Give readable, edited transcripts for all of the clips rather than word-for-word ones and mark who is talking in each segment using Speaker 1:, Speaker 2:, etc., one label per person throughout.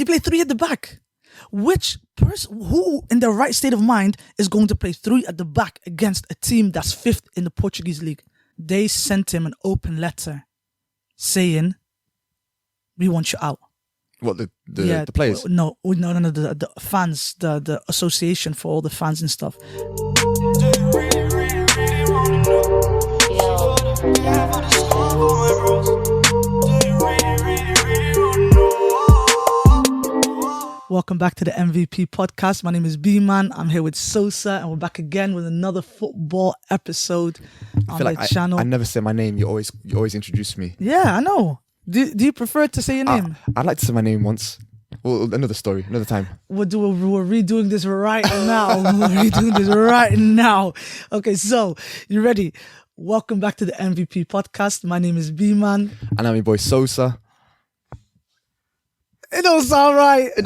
Speaker 1: They play three at the back. Which person, who in their right state of mind is going to play three at the back against a team that's fifth in the Portuguese league? They sent him an open letter saying, "We want you out."
Speaker 2: What, the players?
Speaker 1: No, the fans, the association for all the fans and stuff. Welcome back to the MVP podcast. My name is B-Man. I'm here with Sosa, and we're back again with another football episode on the channel.
Speaker 2: I never say my name. You always introduce me.
Speaker 1: Yeah, I know. Do you prefer to say your name?
Speaker 2: I'd like to say my name once. Well, another story, another time.
Speaker 1: We're redoing this right now. We're redoing this right now. Okay, so you ready? Welcome back to the MVP podcast. My name is B-Man.
Speaker 2: And I'm your boy Sosa.
Speaker 1: It don't sound right. It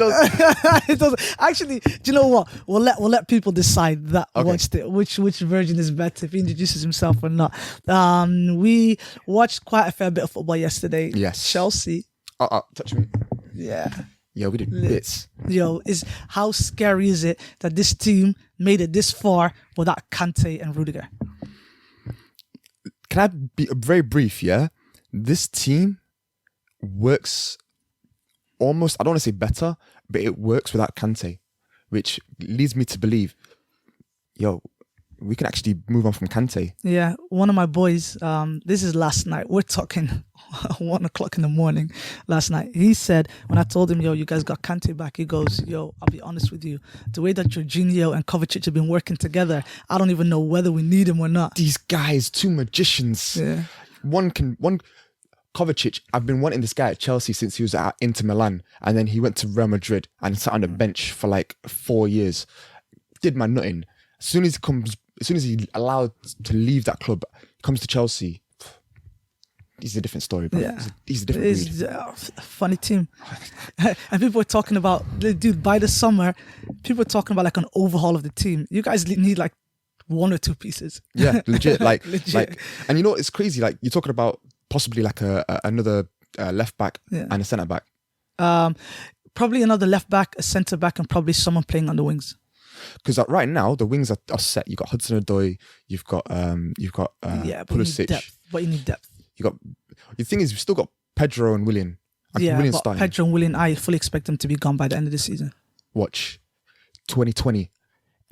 Speaker 1: doesn't. Actually, do you know what? We'll let people decide that.
Speaker 2: Okay.
Speaker 1: Watched it. Which version is better, if he introduces himself or not. We watched quite a fair bit of football yesterday.
Speaker 2: Yes.
Speaker 1: Chelsea.
Speaker 2: Touch me.
Speaker 1: Yeah.
Speaker 2: Yeah, we did bits.
Speaker 1: Yo, how scary is it that this team made it this far without Kante and Rudiger?
Speaker 2: Can I be very brief? Yeah, this team works almost, I don't want to say better, but it works without Kante, which leads me to believe, we can actually move on from Kante.
Speaker 1: Yeah, one of my boys, this is last night, we're talking 1 o'clock in the morning last night. He said, when I told him, you guys got Kante back, he goes, I'll be honest with you, the way that Jorginho and Kovacic have been working together, I don't even know whether we need him or not.
Speaker 2: These guys, two magicians.
Speaker 1: Yeah.
Speaker 2: One Kovacic, I've been wanting this guy at Chelsea since he was at Inter Milan, and then he went to Real Madrid and sat on the bench for like 4 years. Did my nutting. As soon as he allowed to leave that club, comes to Chelsea. He's a different story, bro.
Speaker 1: Yeah.
Speaker 2: He's a different breed.
Speaker 1: It's a funny team. And people were talking about, dude, by the summer, people were talking about like an overhaul of the team. You guys need like 1 or 2 pieces.
Speaker 2: Yeah, legit.
Speaker 1: Legit.
Speaker 2: Like, and you know, it's crazy. Like, you're talking about possibly like another left back and a centre back.
Speaker 1: Probably another left back, a centre back, and probably someone playing on the wings.
Speaker 2: Because right now the wings are set. You've got Hudson-Odoi, you've got Pulisic.
Speaker 1: But you need depth.
Speaker 2: The thing is, we've still got Pedro and Willian. Willian's
Speaker 1: but
Speaker 2: starting.
Speaker 1: Pedro and Willian, I fully expect them to be gone by the end of the season.
Speaker 2: Watch 2020.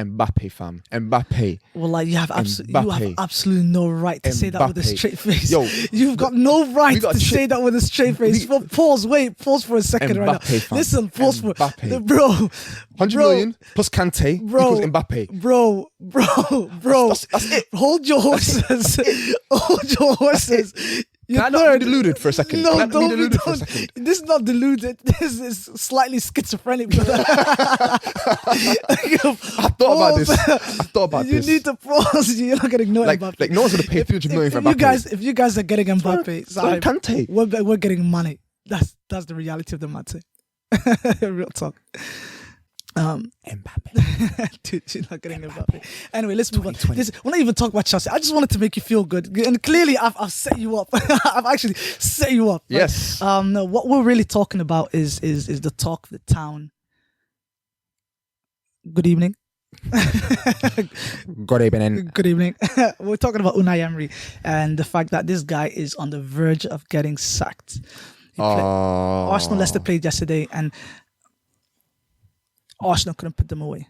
Speaker 2: Mbappe, fam. Mbappe.
Speaker 1: Well, like you have absolutely no right to say that with a straight face.
Speaker 2: Yo,
Speaker 1: you've got no right to say that with a straight face. Pause for a second
Speaker 2: Mbappe,
Speaker 1: right now.
Speaker 2: fam.
Speaker 1: Listen, pause
Speaker 2: Mbappe.
Speaker 1: for bro.
Speaker 2: 100 million plus Kante equals Mbappe.
Speaker 1: Bro.
Speaker 2: That's it.
Speaker 1: Hold your horses. Hold your horses.
Speaker 2: Can I not be deluded for a second?
Speaker 1: No, don't. This is not deluded. This is slightly schizophrenic, brother.
Speaker 2: I thought about this.
Speaker 1: You need to pause. You're not getting no Mbappe.
Speaker 2: Like no one's going to pay 300 million for Mbappe.
Speaker 1: If you guys are getting Mbappe,
Speaker 2: sorry, Kante.
Speaker 1: We're getting money. That's the reality of the matter. Real talk.
Speaker 2: Mbappe.
Speaker 1: Dude, you're not getting Mbappe. Anyway, let's move on. We're not even talking about Chelsea. I just wanted to make you feel good. And clearly, I've set you up. I've actually set you up. Right?
Speaker 2: Yes.
Speaker 1: No, what we're really talking about is the talk of the town. Good evening.
Speaker 2: Good evening.
Speaker 1: Good evening. We're talking about Unai Emery and the fact that this guy is on the verge of getting sacked. Arsenal Leicester played yesterday, and Arsenal couldn't put them away.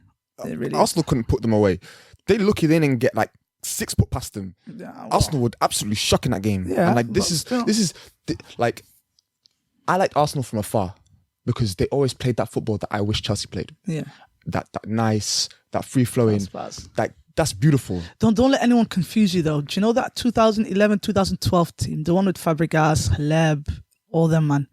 Speaker 2: Arsenal couldn't put them away. They look it in and get like 6 put past them.
Speaker 1: Yeah, well,
Speaker 2: Arsenal would absolutely shock in that game.
Speaker 1: Yeah,
Speaker 2: and like this is like, I like Arsenal from afar because they always played that football that I wish Chelsea played.
Speaker 1: Yeah,
Speaker 2: that nice, that free flowing, that's beautiful.
Speaker 1: Don't let anyone confuse you though. Do you know that 2011-2012 team, the one with Fabregas, Haleb, all them, man?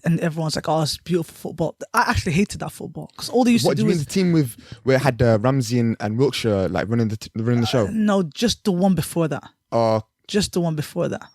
Speaker 1: And everyone's like, "Oh, it's beautiful football." I actually hated that football because all they used to do.
Speaker 2: What do you mean the team where it had Ramsey and Wiltshire like running the show?
Speaker 1: No, just the one before that. Just the one before that.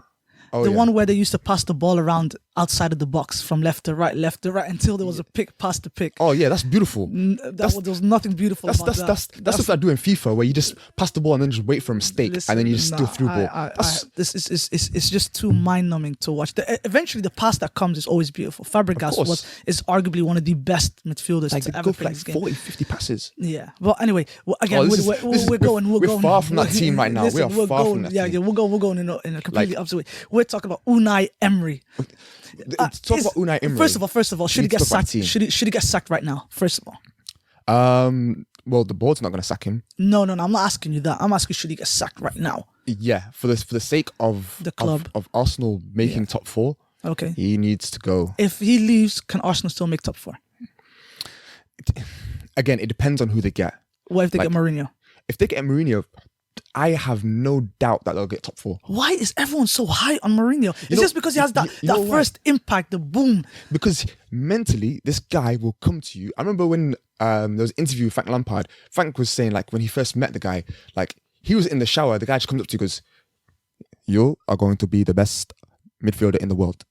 Speaker 2: Oh,
Speaker 1: the
Speaker 2: yeah.
Speaker 1: one where they used to pass the ball around outside of the box from left to right until there was a pick past the pick.
Speaker 2: Oh yeah, that's beautiful.
Speaker 1: There was nothing beautiful about that.
Speaker 2: That's what I do in FIFA, where you just pass the ball and then just wait for a mistake, and then you just steal through ball.
Speaker 1: This is it's just too mind numbing to watch. Eventually, the pass that comes is always beautiful. Fabregas is arguably one of the best midfielders
Speaker 2: Like
Speaker 1: to
Speaker 2: they
Speaker 1: ever
Speaker 2: go
Speaker 1: play
Speaker 2: for like
Speaker 1: this game.
Speaker 2: 40, 50 passes.
Speaker 1: Yeah. Well, anyway, again, we're going.
Speaker 2: We're far from that team right now.
Speaker 1: Listen,
Speaker 2: we are far
Speaker 1: going,
Speaker 2: from that
Speaker 1: yeah,
Speaker 2: team.
Speaker 1: yeah, we're going in a completely opposite way. We're talking about Unai Emery.
Speaker 2: Talk about Unai Emery.
Speaker 1: First of all, should he get sacked? Should he get sacked right now? First of all.
Speaker 2: Well, the board's not going to sack him.
Speaker 1: No. I'm not asking you that. I'm asking should he get sacked right now?
Speaker 2: Yeah, for the sake of
Speaker 1: the club
Speaker 2: of Arsenal making top 4.
Speaker 1: Okay.
Speaker 2: He needs to go.
Speaker 1: If he leaves, can Arsenal still make top 4?
Speaker 2: Again, it depends on who they get.
Speaker 1: What if they get Mourinho?
Speaker 2: If they get Mourinho, I have no doubt that they'll get top 4.
Speaker 1: Why is everyone so high on Mourinho? It's just because he has that first impact, the boom.
Speaker 2: Because mentally, this guy will come to you. I remember when there was an interview with Frank Lampard. Frank was saying, like, when he first met the guy, like, he was in the shower. The guy just comes up to you and goes, "You are going to be the best midfielder in the world."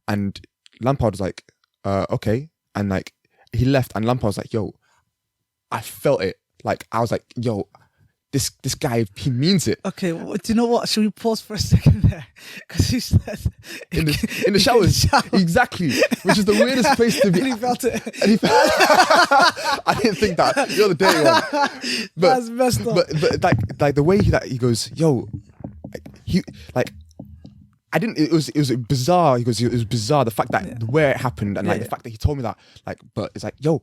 Speaker 2: And Lampard was like, okay. And like, he left and Lampard was like, "Yo, I felt it." Like, I was like, "Yo, this guy, he means it."
Speaker 1: Okay, well, do you know what? Should we pause for a second there? Because he said
Speaker 2: in the showers, exactly, which is the weirdest place to be.
Speaker 1: And he felt it.
Speaker 2: And he felt I didn't think that. You're the dirty one. But,
Speaker 1: that's messed up.
Speaker 2: But like the way he goes, "Yo," he like. I didn't. It was bizarre. He goes, it was bizarre the fact that where it happened and the fact that he told me that. Like, but it's like, yo.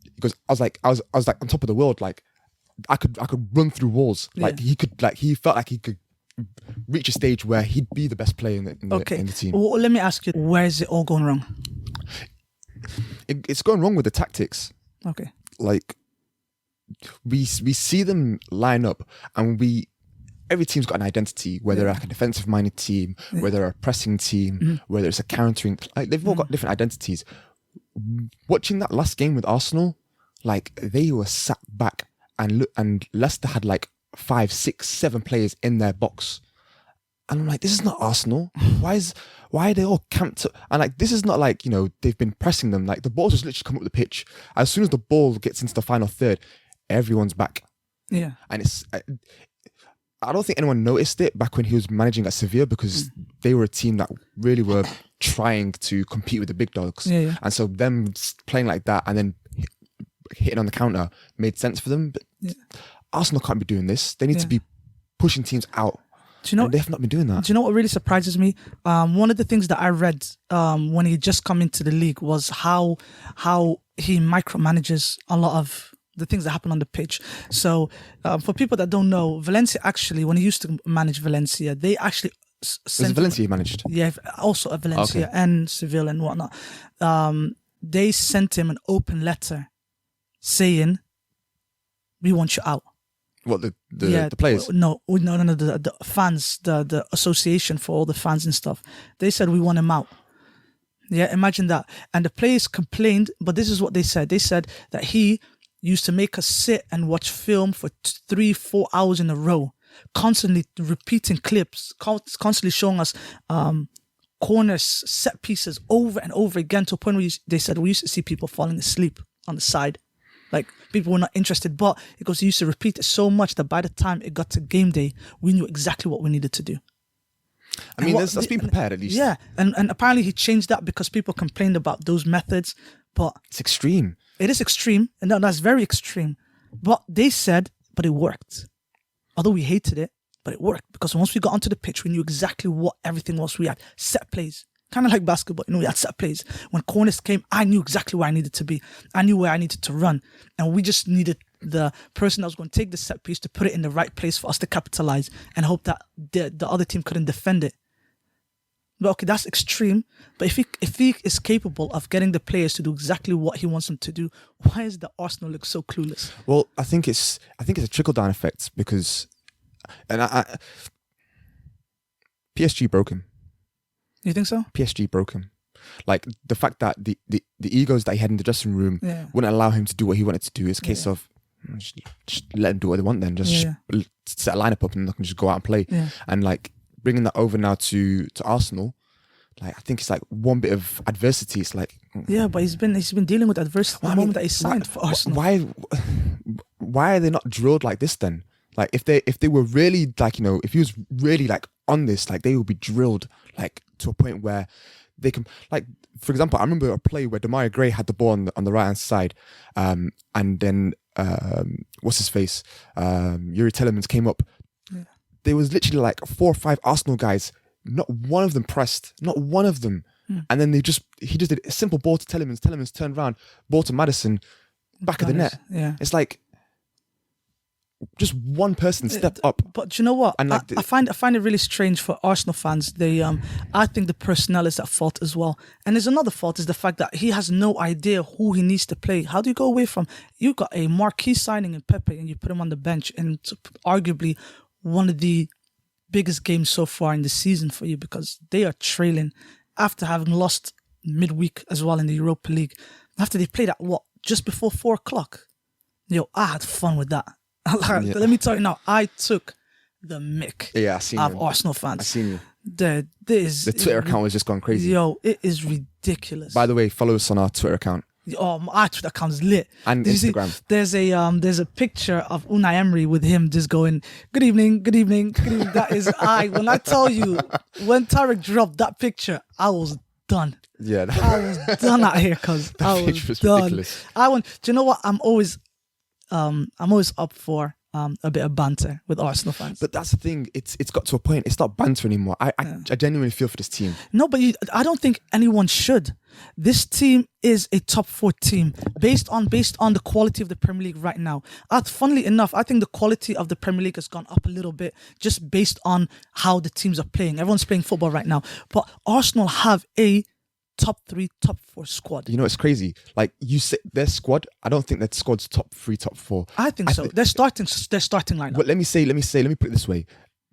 Speaker 2: He goes, I was like on top of the world. Like, I could run through walls. Like he could. Like he felt like he could reach a stage where he'd be the best player in the team.
Speaker 1: Well, let me ask you, where is it all going wrong?
Speaker 2: It's going wrong with the tactics.
Speaker 1: Okay.
Speaker 2: Like, we see them line up, and every team's got an identity, whether they're like a defensive-minded team, whether they're a pressing team, whether it's a countering. Like, they've all got different identities. Watching that last game with Arsenal, like, they were sat back and Leicester had like 5, 6, 7 players in their box. And I'm like, this is not Arsenal. Why are they all camped up? And like, this is not like, you know, they've been pressing them. Like, the ball's just literally come up the pitch. As soon as the ball gets into the final third, everyone's back.
Speaker 1: Yeah.
Speaker 2: And I don't think anyone noticed it back when he was managing at Sevilla, because they were a team that really were trying to compete with the big dogs.
Speaker 1: Yeah.
Speaker 2: And so them playing like that and then hitting on the counter made sense for them. But Arsenal can't be doing this. They need to be pushing teams out.
Speaker 1: Do you know,
Speaker 2: and they have not been doing that.
Speaker 1: Do you know what really surprises me? One of the things that I read when he just come into the league was how he micromanages a lot of the things that happen on the pitch. So for people that don't know, Valencia actually, when he used to manage Valencia, they actually
Speaker 2: Was it Valencia you managed?
Speaker 1: Yeah, also at Valencia and Seville and whatnot. They sent him an open letter saying, "We want you out."
Speaker 2: What, the players?
Speaker 1: No, the fans, the association for all the fans and stuff. They said, "We want him out." Yeah, imagine that. And the players complained, but this is what they said. They said that he used to make us sit and watch film for 3-4 hours in a row, constantly repeating clips, constantly showing us corners, set pieces over and over again, to a point where they said we used to see people falling asleep on the side. Like, people were not interested, but he used to repeat it so much that by the time it got to game day, we knew exactly what we needed to do.
Speaker 2: I mean, that's being prepared at least.
Speaker 1: Yeah, and apparently he changed that because people complained about those methods, but
Speaker 2: it's extreme. It
Speaker 1: is extreme, and that's very extreme. But they said, but it worked. Although we hated it, but it worked, because once we got onto the pitch, we knew exactly what everything was. We had set plays. Kind of like basketball, we had set plays. When corners came, I knew exactly where I needed to be. I knew where I needed to run. And we just needed the person that was going to take the set piece to put it in the right place for us to capitalize and hope that the other team couldn't defend it. But okay, that's extreme. But if he is capable of getting the players to do exactly what he wants them to do, why is the Arsenal look so clueless?
Speaker 2: Well, I think it's a trickle-down effect, because PSG broke him.
Speaker 1: You think so?
Speaker 2: PSG broke him. Like, the fact that the egos that he had in the dressing room wouldn't allow him to do what he wanted to do. It's a case of just let them do what they want then. Just set a lineup up and they can just go out and play.
Speaker 1: Yeah.
Speaker 2: And like, bringing that over now to Arsenal, like I think it's like one bit of adversity. It's like
Speaker 1: Yeah, but he's been dealing with adversity the moment that he signed for Arsenal.
Speaker 2: Why are they not drilled like this then? Like if they were really like, if he was really like on this, like they would be drilled like to a point where they can, like, for example, I remember a play where Demarai Gray had the ball on the right hand side, and then what's his face, Yuri Telemans came up.
Speaker 1: Yeah.
Speaker 2: There was literally like 4 or 5 Arsenal guys. Not one of them pressed. Not one of them. And then he just did a simple ball to Telemans. Telemans turned around, ball to Maddison, back of the net.
Speaker 1: Yeah.
Speaker 2: It's like just one person stepped up.
Speaker 1: But you know what?
Speaker 2: And like
Speaker 1: I find it really strange for Arsenal fans. I think the personnel is at fault as well. And there's another fault is the fact that he has no idea who he needs to play. How do you go away from you got a marquee signing in Pepe and you put him on the bench and arguably one of the biggest games so far in the season for you because they are trailing after having lost midweek as well in the Europa League. After they played at just before 4:00. I had fun with that. Let me tell you now, I took the mick of Arsenal fans.
Speaker 2: I seen you.
Speaker 1: The
Speaker 2: Twitter account was just going crazy.
Speaker 1: It is ridiculous.
Speaker 2: By the way, follow us on our Twitter account.
Speaker 1: My Twitter account is lit.
Speaker 2: And Instagram.
Speaker 1: There's a picture of Unai Emery with him just going, good evening, good evening, good evening. That is when I tell you, when Tarek dropped that picture, I was done.
Speaker 2: Yeah.
Speaker 1: I was done out here because I was done. Ridiculous. Do you know what? I'm always up for a bit of banter with Arsenal fans.
Speaker 2: But that's the thing. It's got to a point. It's not banter anymore. I genuinely feel for this team.
Speaker 1: No, but I don't think anyone should. This team is a top 4 team based on the quality of the Premier League right now. Funnily enough, I think the quality of the Premier League has gone up a little bit just based on how the teams are playing. Everyone's playing football right now. But Arsenal have a top 3, top 4 squad.
Speaker 2: You know, it's crazy. Like you said, their squad, I don't think that squad's top 3, top 4.
Speaker 1: I think so. They're starting right now.
Speaker 2: But let me put it this way.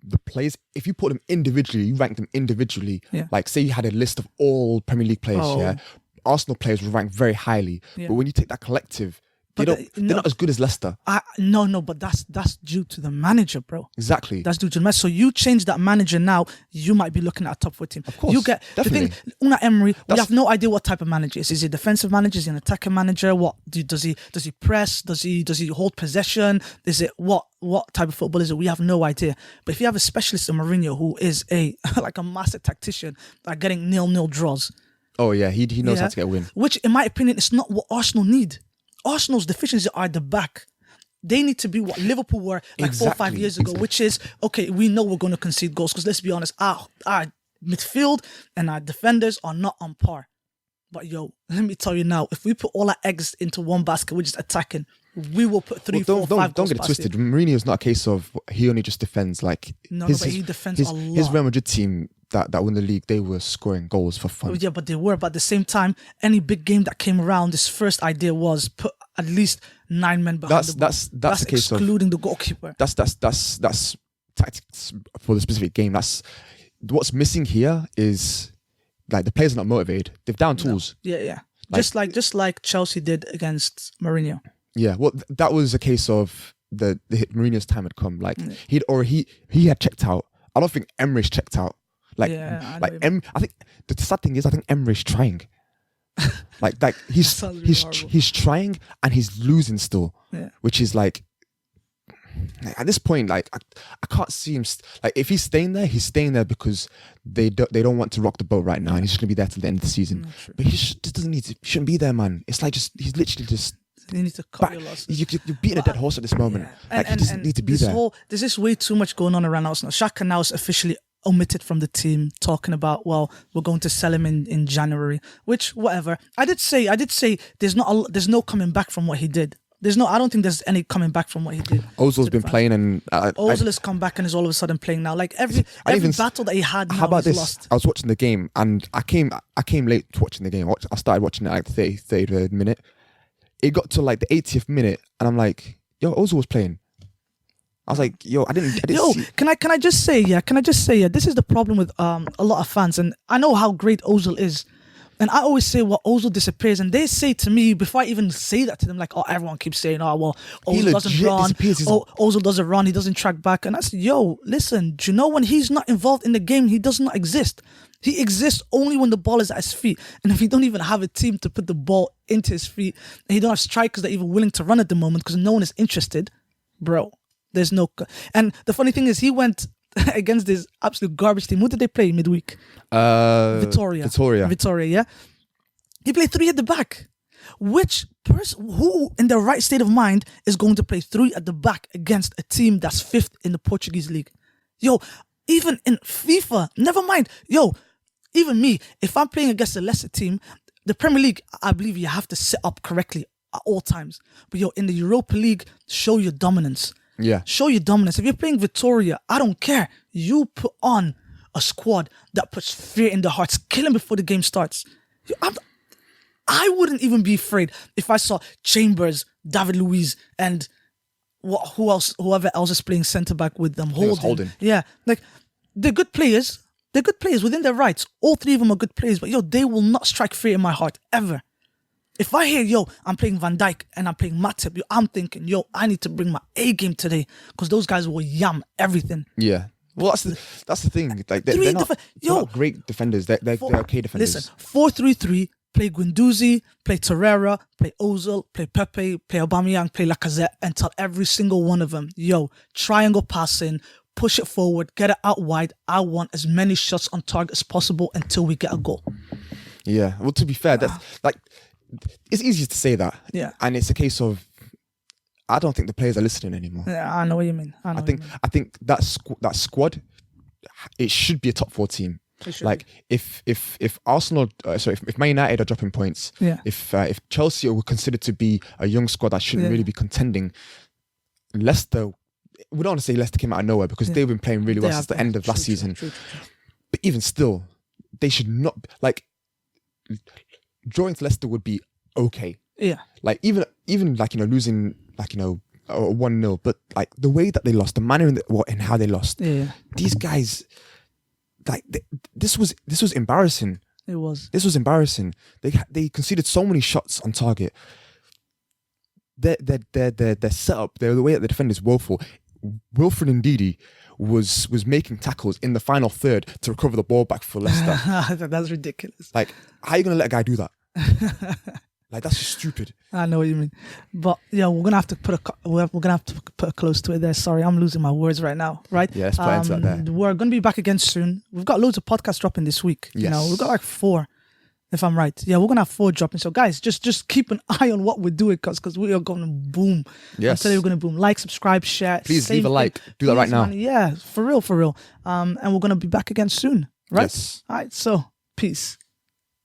Speaker 2: The players, if you put them individually, you rank them individually.
Speaker 1: Yeah.
Speaker 2: Like say you had a list of all Premier League players, Arsenal players will rank very highly. Yeah. But when you take that collective, they're not as good as Leicester.
Speaker 1: No, but that's due to the manager, bro.
Speaker 2: Exactly.
Speaker 1: That's due to the manager. So you change that manager now, you might be looking at a top 4 team.
Speaker 2: Of course,
Speaker 1: definitely. The thing, Unai Emery, we have no idea what type of manager is. Is he a defensive manager? Is he an attacking manager? What does he press? Does he hold possession? Is it what type of football is it? We have no idea. But if you have a specialist in Mourinho who is a master tactician, like getting 0-0 draws.
Speaker 2: Oh yeah, he knows how to get a win.
Speaker 1: Which, in my opinion, is not what Arsenal need. Arsenal's deficiencies are at the back. They need to be what Liverpool were like 4 or 5 years ago, which is, okay, we know we're going to concede goals because let's be honest, our midfield and our defenders are not on par. But let me tell you now, if we put all our eggs into one basket, we're just attacking, we will put 3, 4, 5 goals.
Speaker 2: Don't get it twisted. Mourinho's not a case of he only just defends. Like
Speaker 1: but he defends a lot.
Speaker 2: His Real Madrid team that won the league, they were scoring goals for fun.
Speaker 1: Yeah, but they were. But at the same time, any big game that came around, his first idea was put at least 9 men behind the ball. That's the case excluding the goalkeeper.
Speaker 2: That's tactics for the specific game. That's what's missing here is like the players are not motivated. They've down tools.
Speaker 1: No. Yeah. Just like Chelsea did against Mourinho.
Speaker 2: Yeah, well, that was a case of the Mourinho's time had come. Like he had checked out. I don't think Emery's checked out. I think the sad thing is I think Emery's trying. like he's trying and he's losing still.
Speaker 1: Yeah.
Speaker 2: Which is like at this point, like I can't see him. Like if he's staying there, he's staying there because they don't want to rock the boat right now, and he's just gonna be there till the end of the season. But he just doesn't need to. He shouldn't be there, man. It's like he's literally just.
Speaker 1: You need to cut your losses.
Speaker 2: You're beating a dead horse at this moment.
Speaker 1: Yeah.
Speaker 2: Like he doesn't need to be there.
Speaker 1: There's just way too much going on around Arsenal. Xhaka now is officially omitted from the team, talking about, well, we're going to sell him in January, which whatever. I did say there's no coming back from what he did. I don't think there's any coming back from what he did.
Speaker 2: Ozil's been playing and
Speaker 1: Ozil has come back and is all of a sudden playing now. Like every battle that he had now,
Speaker 2: how about
Speaker 1: he's
Speaker 2: this?
Speaker 1: Lost.
Speaker 2: I was watching the game and I came late to watching the game. I started watching it like the 30th minute. It got to like the 80th minute and I'm like, yo, Ozil was playing. I was like, yo, I didn't see.
Speaker 1: Can I just say, this is the problem with a lot of fans, and I know how great Ozil is, And I always say, well, Ozil disappears. And they say to me, before I even say that to them, like, oh, everyone keeps saying, oh, well,
Speaker 2: He
Speaker 1: Ozil doesn't
Speaker 2: legit
Speaker 1: run.
Speaker 2: disappears. He's-
Speaker 1: Oh, Ozil doesn't run. He doesn't track back. And I said, yo, listen, do you know when he's not involved in the game, he does not exist. He exists only when the ball is at his feet. And if he don't even have a team to put the ball into his feet, and he don't have strikers that are even willing to run at the moment because no one is interested, bro, there's no... And the funny thing is, he went against this absolute garbage team. Who did they play midweek? Victoria, yeah. He played 3 at the back. Which person, who in their right state of mind is going to play 3 at the back against a team that's 5th in the Portuguese league? Yo, even in FIFA, never mind. Yo, even me, if I'm playing against a lesser team, the Premier League, I believe you have to set up correctly at all times. But yo, in the Europa League, show your dominance.
Speaker 2: Yeah.
Speaker 1: Show your dominance. If you're playing Victoria, I don't care. You put on a squad that puts fear in their hearts. Kill them before the game starts. I wouldn't even be afraid if I saw Chambers, David Luiz, and whoever else is playing centre back with them.
Speaker 2: Holding.
Speaker 1: Yeah, like they're good players. They're good players within their rights. All 3 of them are good players, but yo, they will not strike fear in my heart ever. If I hear, yo, I'm playing Van Dijk and I'm playing Matip, yo, I'm thinking, yo, I need to bring my A game today because those guys will yam everything.
Speaker 2: Yeah. Well, that's the thing. Like they're not great defenders. They're okay defenders.
Speaker 1: Listen, 4-3-3. Play Guendouzi, play Torreira, play Ozil, play Pepe, play Aubameyang, play Lacazette, and tell every single one of them, yo, triangle passing, push it forward, get it out wide. I want as many shots on target as possible until we get a goal.
Speaker 2: Yeah. Well, to be fair, that's like it's easy to say that.
Speaker 1: Yeah.
Speaker 2: And it's a case of I don't think the players are listening anymore.
Speaker 1: Yeah, I know what you mean.
Speaker 2: I think that squad, it should be a top 4 team. Like if Arsenal, if Man United are dropping points,
Speaker 1: yeah.
Speaker 2: If Chelsea were considered to be a young squad that shouldn't really be contending, Leicester, we don't want to say Leicester came out of nowhere because they've been playing really well since the end of last season. True. But even still, they should not like drawing to Leicester would be okay.
Speaker 1: Yeah.
Speaker 2: Like even like losing like 1-0, but like the way that they lost, the manner and how they lost.
Speaker 1: Yeah.
Speaker 2: These guys. Like this was embarrassing.
Speaker 1: It was.
Speaker 2: This was embarrassing. They conceded so many shots on target. Their setup, the way that the defender is woeful. Wilfred Ndidi was making tackles in the final third to recover the ball back for Leicester.
Speaker 1: That's ridiculous.
Speaker 2: Like, how are you gonna let a guy do that? Like, that's just stupid.
Speaker 1: I know what you mean, but yeah, we're gonna have to put a close to it there. Sorry, I'm losing my words right now. Right?
Speaker 2: Yeah, let's put an end to that there.
Speaker 1: We're gonna be back again soon. We've got loads of podcasts dropping this week.
Speaker 2: Yes.
Speaker 1: We've got like 4, if I'm right. Yeah, we're gonna have 4 dropping. So guys, just keep an eye on what we're doing because we are gonna boom.
Speaker 2: Yes.
Speaker 1: Today we're gonna boom. Like, subscribe, share.
Speaker 2: Please leave a like. Do that right now.
Speaker 1: Man. Yeah, for real. And we're gonna be back again soon. Right?
Speaker 2: Yes.
Speaker 1: All right. So peace.